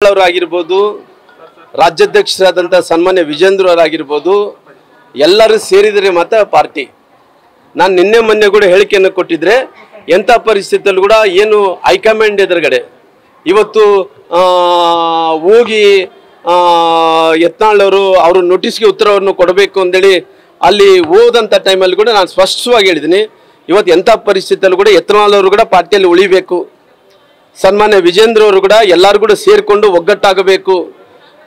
ಅವರು ಆಗಿರ್ಬೋದು, ರಾಜ್ಯಾಧ್ಯಕ್ಷರಾದಂಥ ಸನ್ಮಾನ್ಯ ವಿಜೇಂದ್ರ ಅವರಾಗಿರ್ಬೋದು, ಎಲ್ಲರೂ ಸೇರಿದರೆ ಮಾತ್ರ ಪಾರ್ಟಿ. ನಾನು ನಿನ್ನೆ ಮೊನ್ನೆ ಕೂಡ ಹೇಳಿಕೆಯನ್ನು ಕೊಟ್ಟಿದ್ರೆ ಎಂಥ ಪರಿಸ್ಥಿತಿಯಲ್ಲೂ ಕೂಡ ಏನು ಹೈಕಮಾಂಡ್ ಎದುರುಗಡೆ ಇವತ್ತು ಹೋಗಿ ಯತ್ನಾಳ್ ಅವರು ನೋಟಿಸ್ಗೆ ಉತ್ತರವನ್ನು ಕೊಡಬೇಕು ಅಂತೇಳಿ ಅಲ್ಲಿ ಹೋದಂಥ ಟೈಮಲ್ಲಿ ಕೂಡ ನಾನು ಸ್ಪಷ್ಟವಾಗಿ ಹೇಳಿದ್ದೀನಿ, ಇವತ್ತು ಎಂಥ ಪರಿಸ್ಥಿತಿಯಲ್ಲೂ ಕೂಡ ಯತ್ನಾಳ್ ಅವರು ಕೂಡ ಪಾರ್ಟಿಯಲ್ಲಿ ಉಳಿಬೇಕು, ಸನ್ಮಾನ್ಯ ವಿಜೇಂದ್ರ ಅವರು ಕೂಡ ಎಲ್ಲರೂ ಕೂಡ ಸೇರಿಕೊಂಡು ಒಗ್ಗಟ್ಟಾಗಬೇಕು.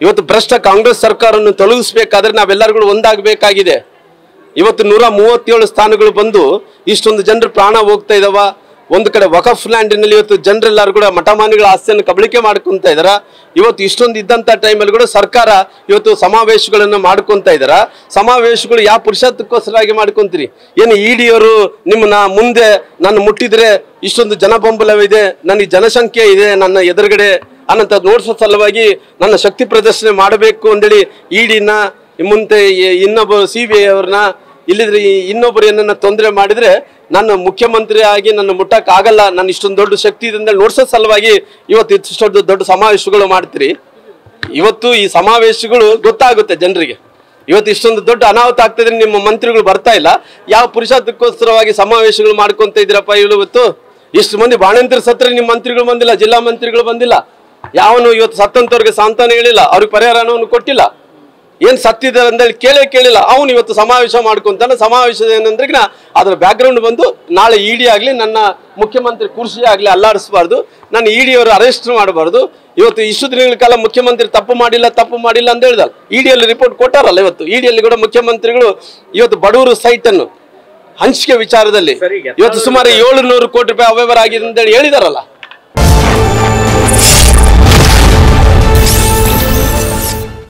ಇವತ್ತು ಭ್ರಷ್ಟ ಕಾಂಗ್ರೆಸ್ ಸರ್ಕಾರವನ್ನು ತೊಲಗಿಸ್ಬೇಕಾದ್ರೆ ನಾವೆಲ್ಲರೂ ಕೂಡ ಒಂದಾಗಬೇಕಾಗಿದೆ. ಇವತ್ತು 137 ಸ್ಥಾನಗಳು ಬಂದು ಇಷ್ಟೊಂದು ಜನರು ಪ್ರಾಣ ಹೋಗ್ತಾ ಇದಾವ. ಒಂದು ಕಡೆ ವಕಫ್ ಲ್ಯಾಂಡಿನಲ್ಲಿ ಇವತ್ತು ಜನರೆಲ್ಲರೂ ಕೂಡ ಮಠಮಾನಿಗಳ ಆಸ್ತಿಯನ್ನು ಕಬಳಿಕೆ ಮಾಡ್ಕೊತಾ ಇದ್ದಾರ. ಇವತ್ತು ಇಷ್ಟೊಂದು ಇದ್ದಂಥ ಟೈಮಲ್ಲಿ ಕೂಡ ಸರ್ಕಾರ ಇವತ್ತು ಸಮಾವೇಶಗಳನ್ನು ಮಾಡ್ಕೊತಾ ಇದ್ದಾರ. ಸಮಾವೇಶಗಳು ಯಾವ ಪುರುಷತ್ವಕ್ಕೋಸ್ಕರವಾಗಿ ಮಾಡ್ಕೊಂತೀರಿ? ಏನು ಇಡಿಯವರು ನಿಮ್ಮನ್ನ ಮುಂದೆ ನಾನು ಮುಟ್ಟಿದ್ರೆ ಇಷ್ಟೊಂದು ಜನಬೆಂಬಲವಿದೆ, ನನಗೆ ಜನಸಂಖ್ಯೆ ಇದೆ ನನ್ನ ಎದುರುಗಡೆ ಅನ್ನಂತ ನೋಡ್ಸೋ ಸಲುವಾಗಿ ನನ್ನ ಶಕ್ತಿ ಪ್ರದರ್ಶನ ಮಾಡಬೇಕು ಅಂತೇಳಿ ಇಡಿನ ಮುಂದೆ ಇನ್ನೊಬ್ಬ CBI ಅವ್ರನ್ನ ಇಲ್ಲಿದ್ರೆ ಇನ್ನೊಬ್ಬರು ಏನನ್ನ ತೊಂದರೆ ಮಾಡಿದ್ರೆ ನಾನು ಮುಖ್ಯಮಂತ್ರಿ ಆಗಿ ನನ್ನ ಮುಟ್ಟಕ್ಕಾಗಲ್ಲ, ನಾನು ಇಷ್ಟೊಂದು ದೊಡ್ಡ ಶಕ್ತಿ ಇದೆ ಅಂತ ನೋಡ್ಸೋ ಸಲುವಾಗಿ ಇವತ್ತು ಇಷ್ಟೊಂದು ದೊಡ್ಡ ಸಮಾವೇಶಗಳು ಮಾಡ್ತೀರಿ. ಇವತ್ತು ಈ ಸಮಾವೇಶಗಳು ಗೊತ್ತಾಗುತ್ತೆ ಜನರಿಗೆ. ಇವತ್ತು ಇಷ್ಟೊಂದು ದೊಡ್ಡ ಅನಾಹುತ ಆಗ್ತಿದ್ರೆ ನಿಮ್ಮ ಮಂತ್ರಿಗಳು ಬರ್ತಾ ಇಲ್ಲ, ಯಾವ ಪುರುಷತ್ವಕ್ಕೋಸ್ಕರವಾಗಿ ಸಮಾವೇಶಗಳು ಮಾಡ್ಕೊಂತ ಇದ್ದೀರಪ್ಪ? ಇವತ್ತು ಇಷ್ಟು ಮಂದಿ ಬಾಣಂತಿರ ಸತ್ರ ನಿಮ್ಮ ಮಂತ್ರಿಗಳು ಬಂದಿಲ್ಲ, ಜಿಲ್ಲಾ ಮಂತ್ರಿಗಳು ಬಂದಿಲ್ಲ, ಯಾವನು ಇವತ್ತು ಸತ್ತಂತವ್ರಿಗೆ ಸಾಂತ್ವನ ಹೇಳಿಲ್ಲ, ಅವ್ರಿಗೆ ಪರಿಹಾರವನ್ನು ಕೊಟ್ಟಿಲ್ಲ, ಏನು ಸತ್ತಿದ್ದಾರೆ ಅಂತೇಳಿ ಕೇಳಿಲ್ಲ. ಅವನು ಇವತ್ತು ಸಮಾವೇಶ ಮಾಡ್ಕೊಂತಾನೆ. ಸಮಾವೇಶ ಏನಂದ್ರೆ ಅದರ ಬ್ಯಾಕ್ಗ್ರೌಂಡ್ ಬಂದು ನಾಳೆ ಇಡಿ ಆಗಲಿ ನನ್ನ ಮುಖ್ಯಮಂತ್ರಿ ಕುರ್ಚಿ ಆಗಲಿ ಅಲ್ಲಾಡಿಸಬಾರ್ದು, ನಾನು ಇಡಿಯವರು ಅರೆಸ್ಟ್ ಮಾಡಬಾರ್ದು. ಇವತ್ತು ಇಷ್ಟು ದಿನಗಳ ಕಾಲ ಮುಖ್ಯಮಂತ್ರಿ ತಪ್ಪು ಮಾಡಿಲ್ಲ ಅಂತ ಹೇಳ್ದಲ್ಲ, ಇಡಿಯಲ್ಲಿ ರಿಪೋರ್ಟ್ ಕೊಟ್ಟಾರಲ್ಲ. ಇವತ್ತು ಇಡಿಯಲ್ಲಿ ಕೂಡ ಮುಖ್ಯಮಂತ್ರಿಗಳು ಇವತ್ತು ಬಡವರು ಸೈಟ್ ಅನ್ನು ಹಂಚಿಕೆ ವಿಚಾರದಲ್ಲಿ ಇವತ್ತು ಸುಮಾರು 700 ಕೋಟಿ ರೂಪಾಯಿ ಅವ್ಯವಹಾರ ಆಗಿದೆ ಅಂತೇಳಿ ಹೇಳಿದಾರಲ್ಲ.